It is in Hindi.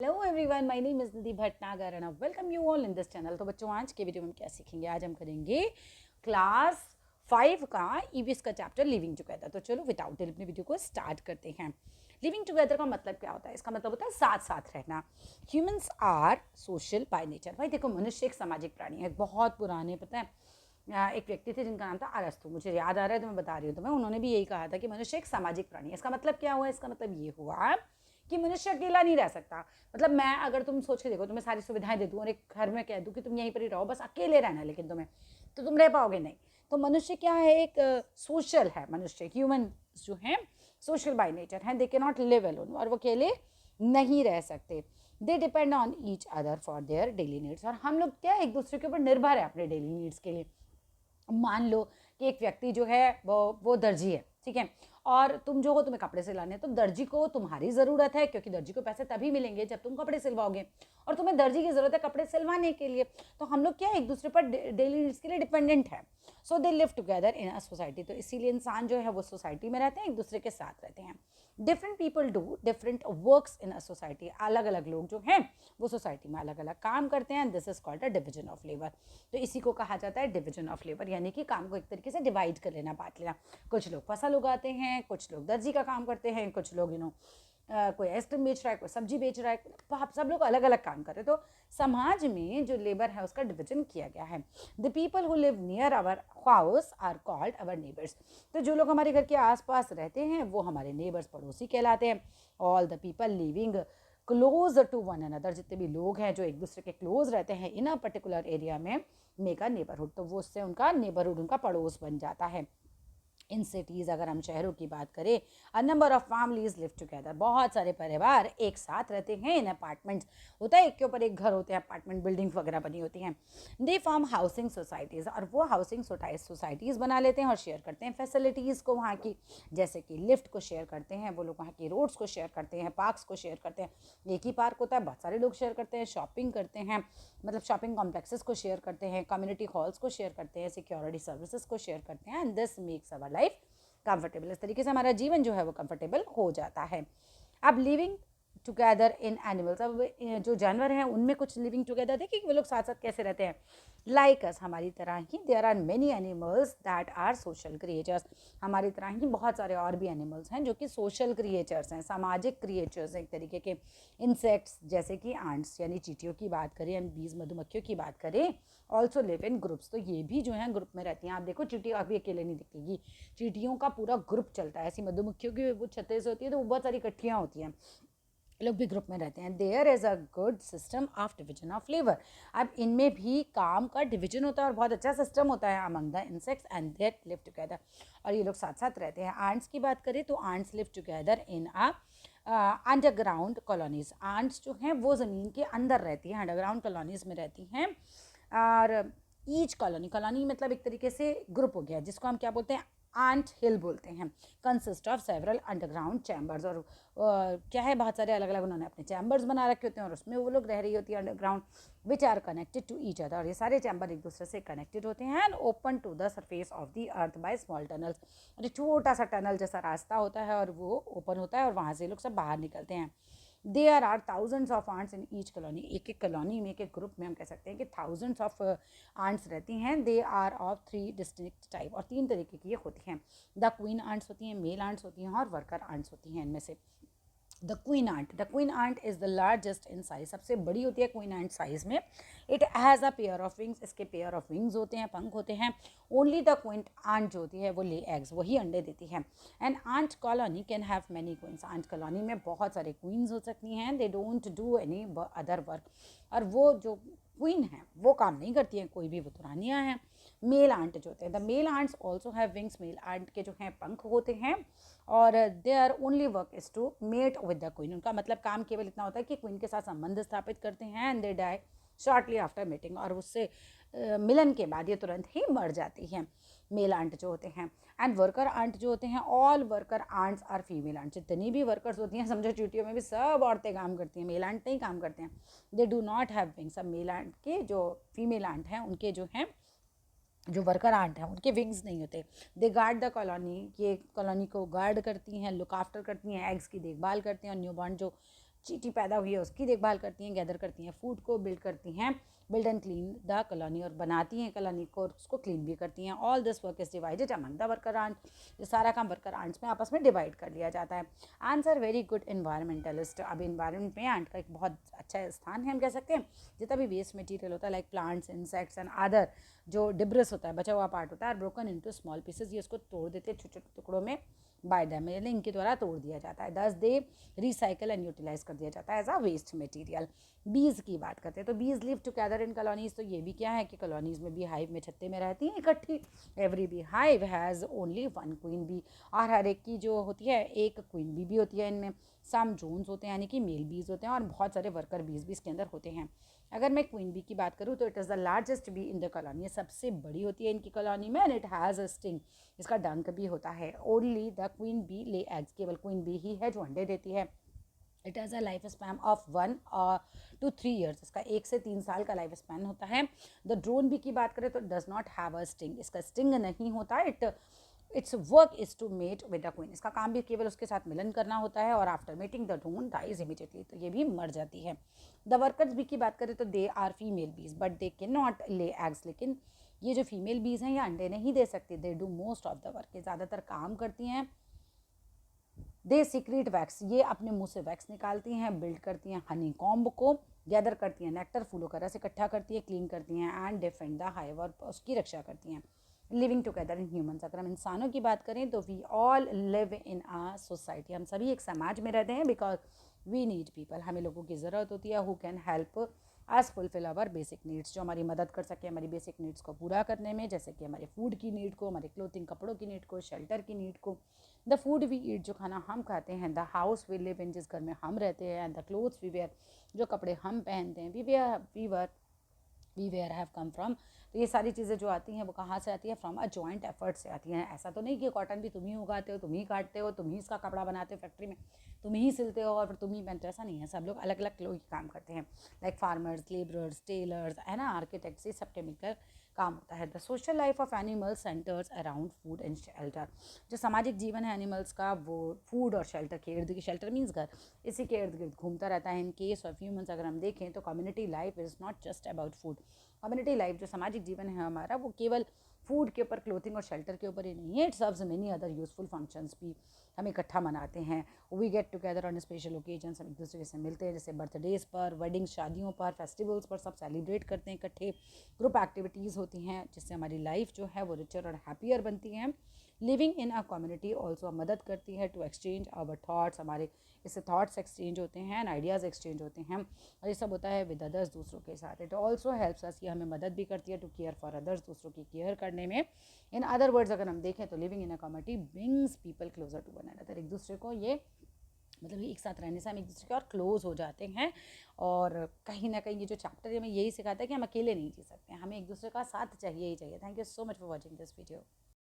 Hello everyone, my name is Nidhi Bhatnagar and welcome you all in this channel. तो बच्चों, आज के वीडियो में क्या सीखेंगे? आज हम करेंगे क्लास 5 का ईवीएस का चैप्टर लिविंग टुगेदर। तो चलो विदाउट डिले अपने वीडियो को स्टार्ट करते हैं। लिविंग टुगेदर का मतलब क्या होता है? इसका मतलब होता है साथ साथ रहना। Humans are social by nature. भाई देखो, मनुष्य एक सामाजिक प्राणी है। बहुत पुराने, पता है, एक व्यक्ति थे जिनका नाम था अरस्तु। मुझे याद आ रहा है तो मैं बता रही हूँ तुम्हें। उन्होंने भी यही कहा था कि मनुष्य एक सामाजिक प्राणी है। इसका मतलब क्या हुआ? इसका मतलब ये हुआ कि मनुष्य अकेला नहीं रह सकता। मतलब मैं, अगर तुम सोच के देखो, तुम्हें सारी सुविधाएं दे दूं और एक घर में कह दूं कि तुम यहीं पर ही रहो, बस अकेले रहना है, लेकिन तुम्हें, तो तुम रह पाओगे नहीं। तो मनुष्य क्या है? एक सोशल है। मनुष्य, ह्यूमन जो है, सोशल बाय नेचर है। दे के नॉट लिव अलोन, और वो अकेले नहीं रह सकते। They depend on each other for their daily needs. और हम लोग क्या, एक दूसरे के ऊपर निर्भर है अपने डेली नीड्स के लिए। मान लो कि एक व्यक्ति जो है वो दर्जी है, ठीक है, और तुम जो हो, तुम्हें कपड़े सिलाने, तो दर्जी को तुम्हारी ज़रूरत है, क्योंकि दर्जी को पैसे तभी मिलेंगे जब तुम कपड़े सिलवाओगे, और तुम्हें दर्जी की ज़रूरत है कपड़े सिलवाने के लिए। तो हम लोग क्या, एक दूसरे पर डेली नीड्स के लिए डिपेंडेंट है। So they live together in a society. तो इसीलिए इंसान जो है वो सोसाइटी में रहते हैं, एक दूसरे के साथ रहते हैं। Different people do different works in a society. अलग अलग लोग जो हैं वो सोसाइटी में अलग अलग काम करते हैं। This is called a division of labour. तो इसी को कहा जाता है डिविजन ऑफ लेबर, यानी कि काम को एक तरीके से डिवाइड कर लेना, बांट लेना। कुछ लोग फसल उगाते हैं, कुछ लोग दर्जी का काम करते हैं, कुछ लोग कोई आइसक्रीम बेच रहा है, कोई सब्जी बेच रहा है। सब लोग अलग अलग काम कर रहे हैं। तो समाज में जो लेबर है उसका डिविजन किया गया है। The people who live near our house are called our neighbours. तो जो लोग हमारे घर के आसपास रहते हैं वो हमारे नेबर्स, पड़ोसी कहलाते हैं। All the people living close to one another. जितने भी लोग हैं जो एक दूसरे के क्लोज रहते हैं इन अ पर्टिकुलर एरिया में, मेक अ नेबरहुड। तो वो उससे उनका नेबरहुड, उनका पड़ोस बन जाता है। इन सिटीज़, अगर हम शहरों की बात करें, a number of families live together. बहुत सारे परिवार एक साथ रहते हैं इन अपार्टमेंट्स। होता है एक के ऊपर एक घर होते हैं, अपार्टमेंट बिल्डिंग्स वगैरह बनी होती हैं। दे फॉर्म हाउसिंग सोसाइटीज़, और वो हाउसिंग सोसाइटीज़ बना लेते हैं और शेयर करते हैं फैसिलिटीज़ को वहाँ की। जैसे कि लिफ्ट को शेयर करते हैं वो लोग, वहाँ की रोड्स को शेयर करते हैं, पार्क्स को शेयर करते हैं। एक ही पार्क होता है, बहुत सारे लोग शेयर करते हैं। शॉपिंग करते हैं, मतलब शॉपिंग कॉम्प्लेक्सेस को शेयर करते हैं, कम्युनिटी हॉल्स को शेयर करते हैं, सिक्योरिटी सर्विसेज को शेयर करते हैं। And this makes our life comfortable. इस तरीके से हमारा जीवन जो है वो कंफर्टेबल हो जाता है। अब लिविंग टुगेदर इन एनिमल्स। अब जो जानवर हैं उनमें कुछ लिविंग टुगेदर, देखिए वो लोग साथ साथ कैसे रहते हैं। लाइक अस, हमारी तरह ही, there are many animals that are social creatures. हमारी तरह ही बहुत सारे और भी एनिमल्स हैं जो कि सोशल क्रिएचर्स हैं, सामाजिक क्रिएचर्स हैं एक तरीके के। इंसेक्ट्स, जैसे कि आंट्स यानी चींटियों की बात करें, एंड बीज मधुमक्खियों की बात करें, ऑल्सो लिव इन ग्रुप्स। तो ये भी जो है ग्रुप में रहती हैं। आप देखो, चींटी अभी अकेले नहीं दिखेगी, चींटियों का पूरा ग्रुप चलता है। ऐसी मधुमक्खियों की वो छत्ते से होती है तो वो बहुत सारी इकट्ठियाँ होती हैं, लोग भी ग्रुप में रहते हैं। There is a good system of division of labour. अब इनमें भी काम का डिविजन होता है और बहुत अच्छा सिस्टम होता है among the insects, and that live together. और ये लोग साथ साथ रहते हैं। आंट्स की बात करें तो ants live together in a underground colonies. Ants जो हैं वो ज़मीन के अंदर रहती हैं, अंडरग्राउंड कॉलोनीज में रहती हैं। और ईच कॉलोनी, कॉलोनी मतलब एक तरीके से ग्रुप हो गया, जिसको हम क्या बोलते हैं, आंट हिल बोलते हैं। Consist of several underground chambers. और क्या है, बहुत सारे अलग अलग उन्होंने अपने चैम्बर्स बना रखे होते हैं और उसमें वो लोग रह रही होती है underground, which are connected to each other. और ये सारे चैम्बर एक दूसरे से कनेक्टेड होते हैं। And open to the surface of the earth by small tunnels. और एक छोटा सा टनल जैसा रास्ता होता है और वो ओपन होता है और वहाँ से लोग सब बाहर निकलते हैं। There are thousands of ants in each colony. एक एक कॉलोनी में, एक एक ग्रुप में हम कह सकते हैं कि थाउजेंड्स ऑफ आंट्स रहती हैं। They are of 3 distinct type, और 3 तरीके की ये होती हैं। द क्वीन आंट्स होती हैं, मेल आंट्स होती हैं और वर्कर आंट्स होती हैं। इनमें से the queen ant is the largest in size. सबसे बड़ी होती है क्वीन आंट साइज में। It has a pair of wings. इसके पेयर ऑफ विंग्स होते हैं, पंख होते हैं। ओनली द क्वीन आंट जो होती है वो ले एग्स, वही अंडे देती है। And ant colony can have many queens. Ant colony में बहुत सारे क्वींस हो सकती हैं। They don't do any other work. और वो जो क्वीन है वो काम नहीं करती हैं कोई भी, वो तो रानियाँ हैं। मेल आंट जो होते हैं, the male ants also have wings. Male ant के जो हैं पंख होते हैं। और their only work is to mate with the queen. उनका मतलब काम केवल इतना होता है कि क्वीन के साथ संबंध स्थापित करते हैं। And they die shortly after meeting. और उससे मिलन के बाद ये तुरंत ही मर जाती हैं, मेल आंट जो होते हैं। एंड वर्कर आंट जो होते हैं, all worker ants are female ant. जितनी भी वर्कर्स होती हैं, समझो चींटियों में भी सब औरतें काम करती हैं, मेल आंट नहीं काम करते हैं। They do not have wings. सब मेल आंट के जो फीमेल आंट हैं उनके जो हैं, जो वर्कर आंट हैं, उनके विंग्स नहीं होते। दे गार्ड द कॉलोनी। ये कॉलोनी को गार्ड करती हैं, लुक आफ्टर करती हैं, एग्स की देखभाल करती हैं। और न्यूबॉर्न जो चींटी पैदा हुई है उसकी देखभाल करती हैं, गैदर करती हैं फूड को, बिल्ड करती हैं, build and clean the colony, और बनाती हैं कॉलोनी को और उसको क्लीन भी करती हैं। All this work is divided among the worker ant, ये सारा काम वर्कर आंट्स में आपस में डिवाइड कर लिया जाता है। Ants are very good environmentalist. अब इन्वायरमेंट में आंट का एक बहुत अच्छा स्थान है, हम कह सकते हैं। जितना भी वेस्ट मटेरियल होता है like plants, insects and other जो डिब्रिस होता है, बचा हुआ पार्ट होता है, ब्रोकन इनटू स्मॉल पीसेस, ये उसको तोड़ देते हैं छोटे छोटे टुकड़ों में बाय डैम, यानी इनके द्वारा तोड़ दिया जाता है। दस दे रिसाइकल एंड यूटिलाइज कर दिया जाता है एज अ वेस्ट मटेरियल। बीज की बात करते हैं तो बीज लिव टुगेदर इन कॉलोनीज, तो ये भी क्या है कि कॉलोनीज में भी हाइव में छत्ते में रहती हैं इकट्ठी। Every bee hive has only one queen bee, और हर एक की जो होती है एक क्वीन बी भी होती है इनमें। सम ड्रोन्स होते हैं यानी कि मेल बीज होते हैं, और बहुत सारे वर्कर बीज भी इसके अंदर होते हैं। अगर मैं क्वीन बी की बात करूँ तो it is the largest bee in the colony, ये सबसे बड़ी होती है इनकी कॉलोनी में। And it has a sting, इसका डंक भी होता है। Only the queen bee lay eggs, केवल क्वीन बी ही है जो अंडे देती है। It has a life span of 1 to 3 years, इसका 1 से 3 साल का लाइफ स्पैन होता है। द ड्रोन बी की बात करें तो does not have a sting, इसका स्टिंग नहीं होता। Its work is to mate with the queen, इसका काम भी केवल उसके साथ मिलन करना होता है, और after mating the drone dies immediately, तो ये भी मर जाती है। द वर्कर्स बी की बात करें तो दे आर फीमेल बीज but they can not lay eggs, लेकिन ये जो फीमेल बीज हैं ये अंडे नहीं दे सकती। They do most of the work, ये ज़्यादातर काम करती हैं। दे सीक्रेट वैक्स, ये अपने मुंह से वैक्स निकालती हैं। बिल्ड करती हैं हनी कॉम्ब को, गैदर करती हैं नेक्टर, फूलों का रस इकट्ठा करती है, क्लीन करती हैं, एंड डिफेंड द हाइव, और उसकी रक्षा करती हैं। लिविंग टुगेदर इन ह्यूमन्स, अगर हम इंसानों की बात करें तो we all live in a society, हम सभी एक समाज में रहते हैं। बिकॉज वी नीड पीपल, हमें लोगों की ज़रूरत होती है who can help us fulfil our basic needs, जो हमारी मदद कर सके हमारी बेसिक नीड्स को पूरा करने में, जैसे कि हमारे फूड की नीड को, हमारे क्लोथिंग कपड़ों की नीड को, शेल्टर की नीड को। द फूड वी ईट, जो खाना हम खाते हैं। The house we live in, जिस घर में हम रहते हैं। द क्लोथ्स वी वेयर, जो कपड़े हम पहनते हैं। We wear have come from, तो ये सारी चीज़ें जो आती हैं वो कहाँ से आती है? फ्रॉम अ जॉइंट एफर्ट से आती हैं। ऐसा तो नहीं कि कॉटन भी तुम ही उगाते हो, तुम ही काटते हो, तुम ही इसका कपड़ा बनाते हो फैक्ट्री में, तुम ही सिलते हो और फिर तुम ही पहनते हो, ऐसा नहीं है। सब लोग अलग अलग लोग काम करते हैं, लाइक फार्मर्स, लेबरर्स, टेलर्स है ना, आर्किटेक्ट्स, ये सब के मिलकर काम होता है। The social life of animals centres around food and shelter, जो सामाजिक जीवन है एनिमल्स का वो फूड और शेल्टर के इर्द गिर्द, शेल्टर मीन्स घर, इसी के इर्द गिर्द घूमता रहता है। इन केस ऑफ ह्यूमन्स अगर हम देखें तो community life is not just about food, community life जो सामाजिक जीवन है हमारा वो केवल फूड के ऊपर, क्लोथिंग और शेल्टर के ऊपर ही नहीं है। It serves many other useful functions भी। हम इकट्ठा मनाते हैं, we get together on special occasions, हम एक दूसरे से मिलते हैं, जैसे बर्थडेज पर, वेडिंग्स, शादियों पर, फेस्टिवल्स पर, सब सेलिब्रेट करते हैं इकट्ठे। ग्रुप एक्टिविटीज़ होती हैं जिससे हमारी लाइफ जो है वो रिचर और हैप्पियर बनती है। Living in a community also मदद करती है टू एक्सचेंज आवर थाट्स, हमारे इससे थाट्स एक्सचेंज होते हैं एंड आइडियाज़ एक्सचेंज होते हैं, और ये सब होता है विद अदर्स, दूसरों के साथ। इट ऑल्सो हेल्प्स अस, ये हमें मदद भी करती है टू केयर फॉर अदर्स, दूसरों की केयर करने में। इन अदर वर्ड्स अगर हम देखें तो living in a community brings people closer to one another, एक दूसरे को ये मतलब एक साथ रहने से हम एक दूसरे के और क्लोज हो जाते हैं। और कहीं ना कहीं ये जो चैप्टर है हमें यही सिखाता है कि हम अकेले नहीं जी सकते, हमें एक दूसरे का साथ चाहिए ही चाहिए। Thank you so much for watching this video.